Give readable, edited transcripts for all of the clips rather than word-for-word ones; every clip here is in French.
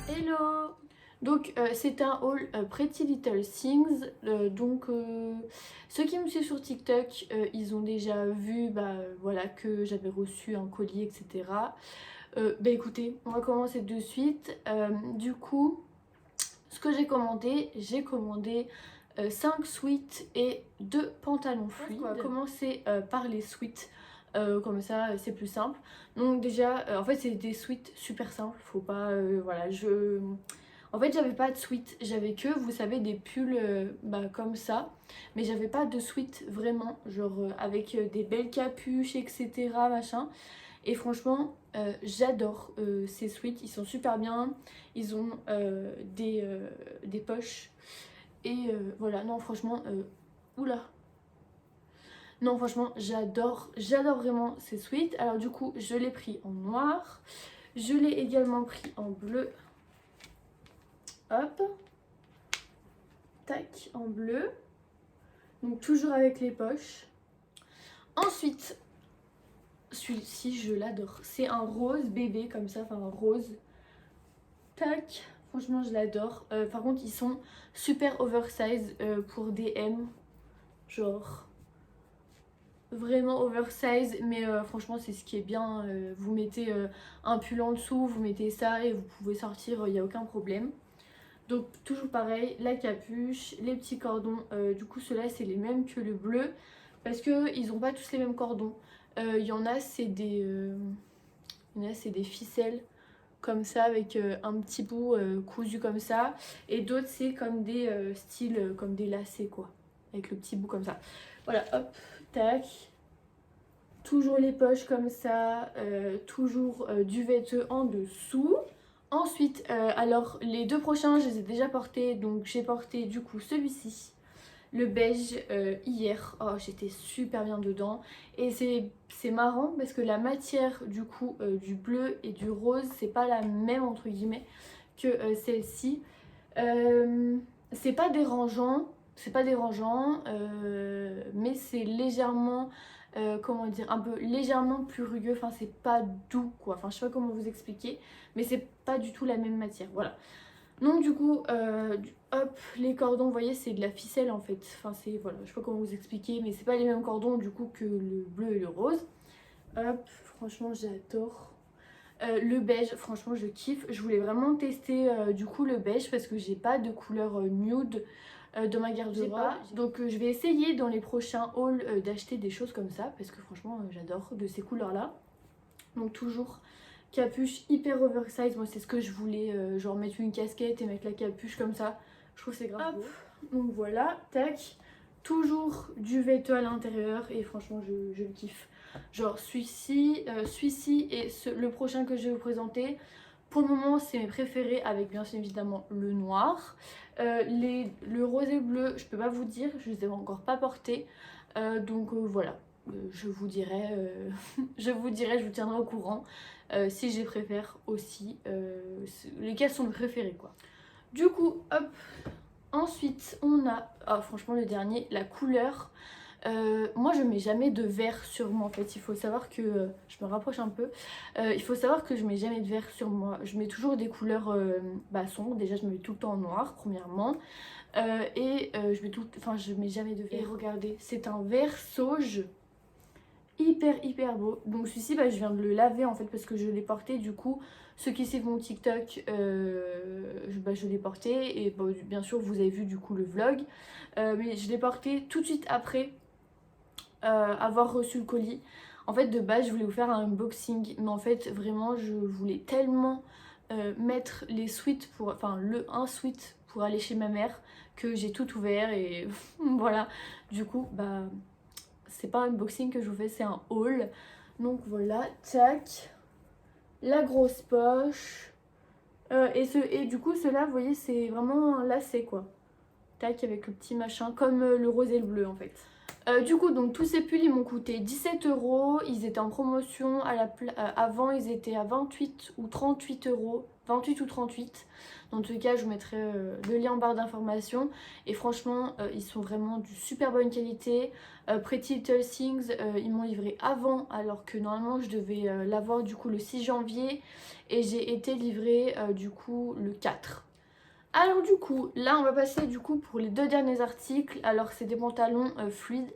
Hello. Donc c'est un haul Pretty Little Things, ceux qui me suivent sur TikTok, ils ont déjà vu voilà, que j'avais reçu un colis, etc. Écoutez, on va commencer de suite. Du coup, ce que j'ai commandé 5 sweats et 2 pantalons fluides. On va commencer par les sweats. Comme ça c'est plus simple. Donc déjà en fait c'est des sweats super simples, faut pas voilà, en fait j'avais pas de sweat, j'avais que vous savez des pulls comme ça, mais j'avais pas de sweat vraiment genre avec des belles capuches, etc machin. Et franchement j'adore ces sweats, ils sont super bien, ils ont des poches et voilà. Non franchement oula, non franchement j'adore vraiment ces sweats. Alors du coup je l'ai pris en noir, je l'ai également pris en bleu, hop, tac, en bleu, donc toujours avec les poches. Ensuite celui-ci je l'adore, c'est un rose bébé comme ça, enfin un rose, tac, franchement je l'adore. Par contre ils sont super oversize pour des M, genre vraiment oversize, mais franchement c'est ce qui est bien. Vous mettez un pull en dessous, vous mettez ça et vous pouvez sortir, il n'y a aucun problème. Donc toujours pareil, la capuche, les petits cordons, du coup ceux-là c'est les mêmes que le bleu parce qu'ils n'ont pas tous les mêmes cordons. Il y en a c'est des ficelles comme ça avec un petit bout cousu comme ça, et d'autres c'est comme des styles comme des lacets quoi, avec le petit bout comme ça. Voilà, hop, tac. Toujours les poches comme ça, toujours du vêteux en dessous. Ensuite, alors les deux prochains je les ai déjà portés, donc j'ai porté du coup celui-ci, le beige hier. Oh j'étais super bien dedans, et c'est marrant parce que la matière du coup du bleu et du rose c'est pas la même entre guillemets que celle-ci. C'est pas dérangeant, mais c'est légèrement comment dire, un peu légèrement plus rugueux, enfin c'est pas doux quoi, enfin je sais pas comment vous expliquer, mais c'est pas du tout la même matière, voilà. Donc du coup hop, les cordons vous voyez c'est de la ficelle en fait, enfin c'est, voilà, je sais pas comment vous expliquer, mais c'est pas les mêmes cordons du coup que le bleu et le rose. Hop, franchement j'adore. Le beige, franchement je kiffe. Je voulais vraiment tester du coup le beige parce que j'ai pas de couleur nude dans ma garde-robe. Donc je vais essayer dans les prochains hauls d'acheter des choses comme ça parce que franchement j'adore de ces couleurs là. Donc toujours capuche hyper oversize, moi c'est ce que je voulais, genre mettre une casquette et mettre la capuche comme ça. Je trouve que c'est grave beau. Donc voilà, tac. Toujours du vêteux à l'intérieur et franchement je le kiffe. Genre celui-ci et le prochain que je vais vous présenter, pour le moment c'est mes préférés, avec bien évidemment le noir. Le rose et bleu je peux pas vous dire, je les ai encore pas portés. Voilà, je vous dirai, je vous tiendrai au courant si je les préfère aussi, lesquels sont mes préférés quoi. Du coup hop, ensuite on a, ah, franchement le dernier, la couleur. Moi je mets jamais de vert sur moi en fait, il faut savoir que, je me rapproche un peu, il faut savoir que je mets jamais de vert sur moi, je mets toujours des couleurs sombres. Déjà je me mets tout le temps en noir premièrement, je mets jamais de vert. Et regardez, c'est un vert sauge hyper beau. Donc celui-ci je viens de le laver en fait parce que je l'ai porté, du coup ceux qui suivent mon TikTok, je l'ai porté et bien sûr vous avez vu du coup le vlog, mais je l'ai porté tout de suite après avoir reçu le colis. En fait de base je voulais vous faire un unboxing, mais en fait vraiment je voulais tellement mettre les suites pour, un suite pour aller chez ma mère, que j'ai tout ouvert et voilà. Du coup c'est pas un unboxing que je vous fais, c'est un haul. Donc voilà, tac, la grosse poche, et du coup ceux-là vous voyez c'est vraiment un lacet quoi, tac, avec le petit machin comme le rose et le bleu en fait. Du coup donc tous ces pulls ils m'ont coûté 17 €, ils étaient en promotion avant, ils étaient à 28 ou 38 € 28 ou 38. Dans tous les cas, je vous mettrai le lien en barre d'informations. Et franchement, ils sont vraiment de super bonne qualité. Pretty Little Things, ils m'ont livré avant, alors que normalement je devais l'avoir du coup le 6 janvier. Et j'ai été livrée du coup le 4. Alors du coup, là on va passer du coup pour les 2 derniers articles. Alors c'est des pantalons fluides.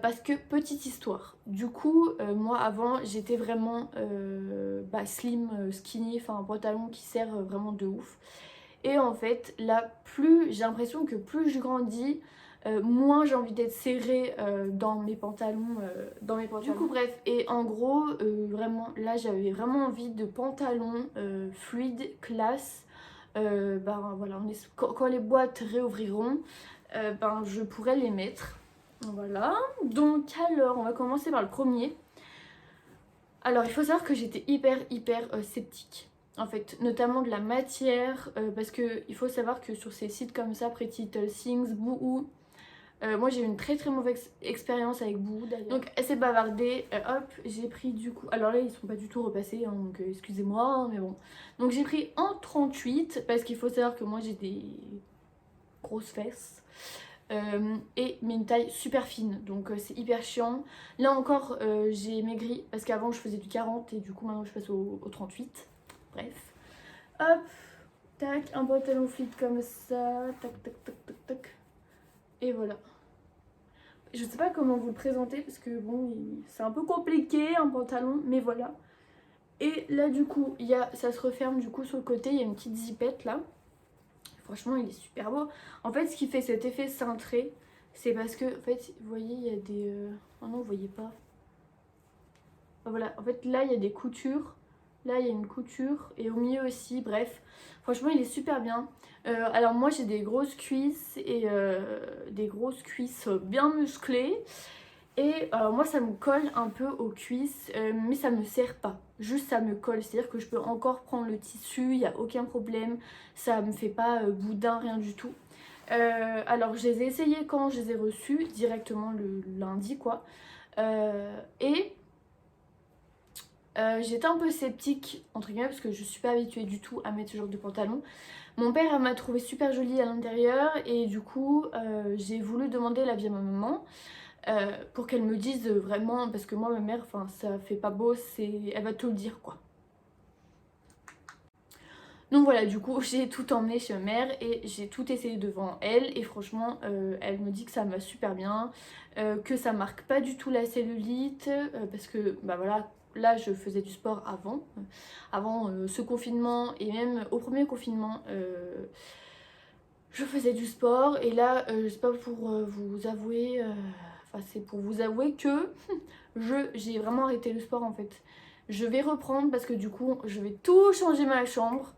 Parce que, petite histoire, du coup, moi avant j'étais vraiment slim, skinny, enfin un pantalon qui sert vraiment de ouf. Et en fait, là, j'ai l'impression que plus je grandis, moins j'ai envie d'être serrée dans mes pantalons. Du coup, bref, et en gros, vraiment, là j'avais vraiment envie de pantalons fluides, classe. Voilà, quand les boîtes réouvriront, je pourrais les mettre. Voilà, donc alors on va commencer par le premier. Alors il faut savoir que j'étais hyper sceptique en fait, notamment de la matière, parce que il faut savoir que sur ces sites comme ça, Pretty Little Things, Boohoo, moi j'ai eu une très mauvaise expérience avec Boohoo d'ailleurs. Donc elle s'est bavardée, hop, j'ai pris du coup, alors là ils sont pas du tout repassés, hein, donc excusez-moi, hein, mais bon. Donc j'ai pris en 38, parce qu'il faut savoir que moi j'ai des grosses fesses. Mais une taille super fine, donc c'est hyper chiant. Là encore j'ai maigri parce qu'avant je faisais du 40 et du coup maintenant je passe au 38. Bref, hop, tac, un pantalon fit comme ça, tac tac tac tac tac, et voilà. Je sais pas comment vous le présenter parce que bon, c'est un peu compliqué un pantalon, mais voilà. Et là du coup ça se referme du coup sur le côté, il y a une petite zippette là. Franchement, il est super beau. En fait, ce qui fait cet effet cintré, c'est parce que, en fait, vous voyez, il y a des... Oh non, vous voyez pas. Voilà, en fait, là, il y a des coutures. Là, il y a une couture. Et au milieu aussi, bref. Franchement, il est super bien. Alors, moi, j'ai des grosses cuisses et des grosses cuisses bien musclées. Et moi ça me colle un peu aux cuisses, mais ça me serre pas, juste ça me colle, c'est à dire que je peux encore prendre le tissu, il n'y a aucun problème, ça me fait pas boudin, rien du tout. Alors je les ai essayés quand je les ai reçus, directement le lundi quoi, et j'étais un peu sceptique entre guillemets parce que je suis pas habituée du tout à mettre ce genre de pantalon. Mon père m'a trouvé super jolie à l'intérieur et du coup j'ai voulu demander l'avis à ma maman. Pour qu'elle me dise vraiment, parce que moi ma mère, enfin ça fait pas beau, elle va tout le dire quoi. Donc voilà, du coup j'ai tout emmené chez ma mère et j'ai tout essayé devant elle et franchement elle me dit que ça me va super bien, que ça marque pas du tout la cellulite, parce que bah voilà, là je faisais du sport avant ce confinement et même au premier confinement. Je faisais du sport et là, c'est pas pour vous avouer, enfin c'est pour vous avouer que j'ai vraiment arrêté le sport en fait. Je vais reprendre parce que du coup, je vais tout changer ma chambre.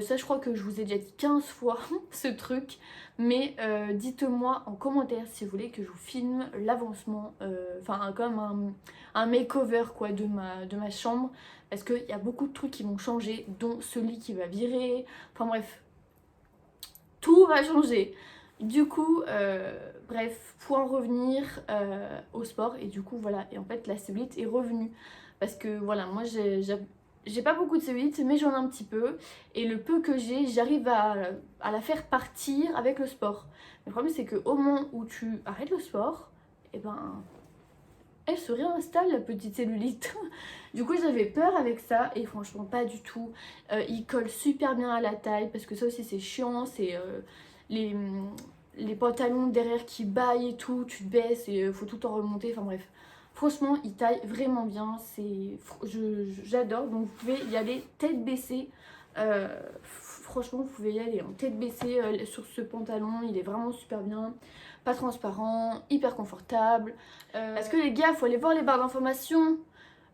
Ça, je crois que je vous ai déjà dit 15 fois ce truc. Mais dites-moi en commentaire si vous voulez que je vous filme l'avancement, enfin comme un makeover quoi de ma chambre. Parce qu'il y a beaucoup de trucs qui vont changer, dont ce lit qui va virer. Enfin bref, tout va changer. Du coup, bref, pour en revenir au sport, et du coup, voilà, et en fait, la cellulite est revenue. Parce que, voilà, moi, j'ai pas beaucoup de cellulite, mais j'en ai un petit peu. Et le peu que j'ai, j'arrive à la faire partir avec le sport. Le problème, c'est qu'au moment où tu arrêtes le sport, et ben, elle se réinstalle, la petite cellulite. Du coup j'avais peur avec ça et franchement pas du tout. Il colle super bien à la taille parce que ça aussi c'est chiant, c'est les, les pantalons derrière qui baillent et tout, tu te baisses et faut tout en remonter, enfin bref. Franchement il taille vraiment bien, j'adore, donc vous pouvez y aller tête baissée. Franchement vous pouvez y aller en tête baissée sur ce pantalon, il est vraiment super bien. Pas transparent, hyper confortable. Parce que les gars, faut aller voir les barres d'information.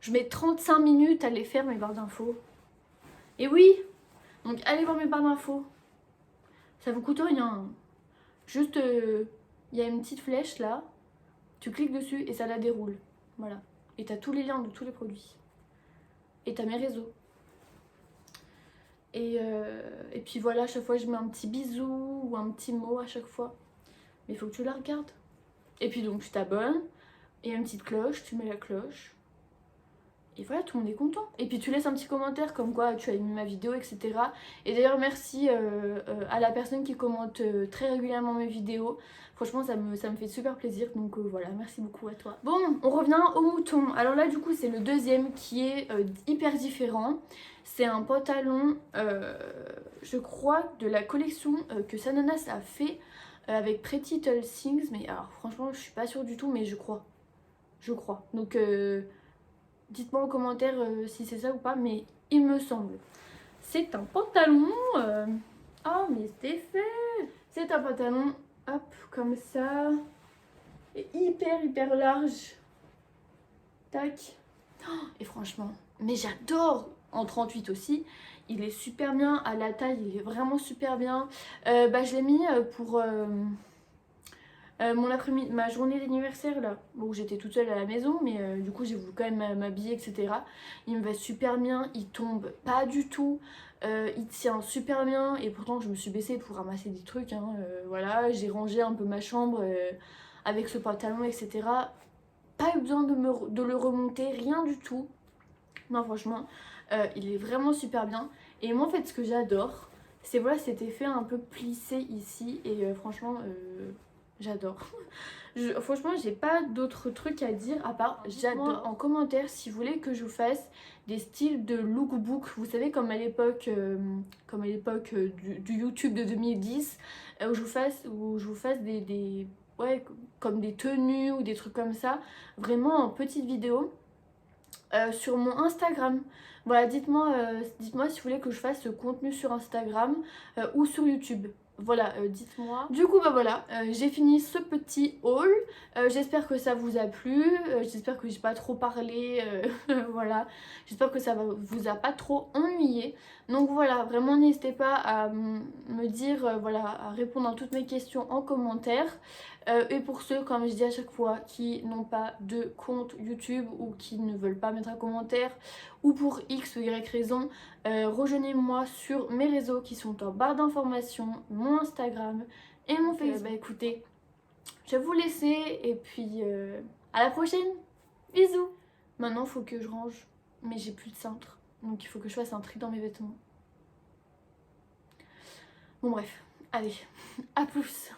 Je mets 35 minutes à les faire mes barres d'infos. Et oui, donc allez voir mes barres d'infos. Ça vous coûte rien. Juste, il y a une petite flèche là. Tu cliques dessus et ça la déroule. Voilà. Et t'as tous les liens de tous les produits. Et t'as mes réseaux. Et puis voilà, à chaque fois je mets un petit bisou ou un petit mot à chaque fois. Mais il faut que tu la regardes. Et puis donc tu t'abonnes. Et une petite cloche, tu mets la cloche. et voilà, tout le monde est content. Et puis tu laisses un petit commentaire comme quoi tu as aimé ma vidéo, etc. Et d'ailleurs merci à la personne qui commente très régulièrement mes vidéos. Franchement ça me fait super plaisir, donc voilà, merci beaucoup à toi. Bon, on revient au mouton. Alors là du coup c'est le deuxième qui est hyper différent. C'est un pantalon, je crois, de la collection que Sanonas a fait avec Pretty Little Things. Mais alors franchement je suis pas sûre du tout, mais je crois. Donc dites-moi en commentaire si c'est ça ou pas, mais il me semble. C'est un pantalon. Oh, mais c'est fait. C'est un pantalon, hop, comme ça. Et hyper large. Tac. Oh, et franchement, mais j'adore. En 38 aussi. Il est super bien. À la taille, il est vraiment super bien. Je l'ai mis pour... mon après-midi, ma journée d'anniversaire là, bon j'étais toute seule à la maison mais du coup j'ai voulu quand même m'habiller etc. Il me va super bien, il tombe pas du tout, il tient super bien et pourtant je me suis baissée pour ramasser des trucs hein, voilà, j'ai rangé un peu ma chambre avec ce pantalon etc. Pas eu besoin de le remonter, rien du tout. Non franchement, il est vraiment super bien et moi en fait ce que j'adore c'est voilà cet effet un peu plissé ici et franchement... j'adore. Franchement, j'ai pas d'autres trucs à dire à part j'adore. En commentaire si vous voulez que je vous fasse des styles de lookbook. Vous savez, comme à l'époque du YouTube de 2010, où je vous fasse ouais, comme des tenues ou des trucs comme ça, vraiment en petites vidéos. Sur mon Instagram. Voilà, dites-moi si vous voulez que je fasse ce contenu sur Instagram ou sur YouTube. Voilà, dites-moi. Du coup, bah voilà, j'ai fini ce petit haul. J'espère que ça vous a plu. J'espère que j'ai pas trop parlé. Voilà, j'espère que ça vous a pas trop ennuyé. Donc voilà, vraiment n'hésitez pas à me dire, voilà, à répondre à toutes mes questions en commentaire. Et pour ceux, comme je dis à chaque fois, qui n'ont pas de compte YouTube ou qui ne veulent pas mettre un commentaire ou pour X ou Y raison, rejoignez-moi sur mes réseaux qui sont en barre d'informations, mon Instagram et mon Facebook. Bah écoutez, je vais vous laisser et puis à la prochaine. Bisous. Maintenant il faut que je range, mais j'ai plus de cintre, donc il faut que je fasse un tri dans mes vêtements. Bon bref, allez, à plus.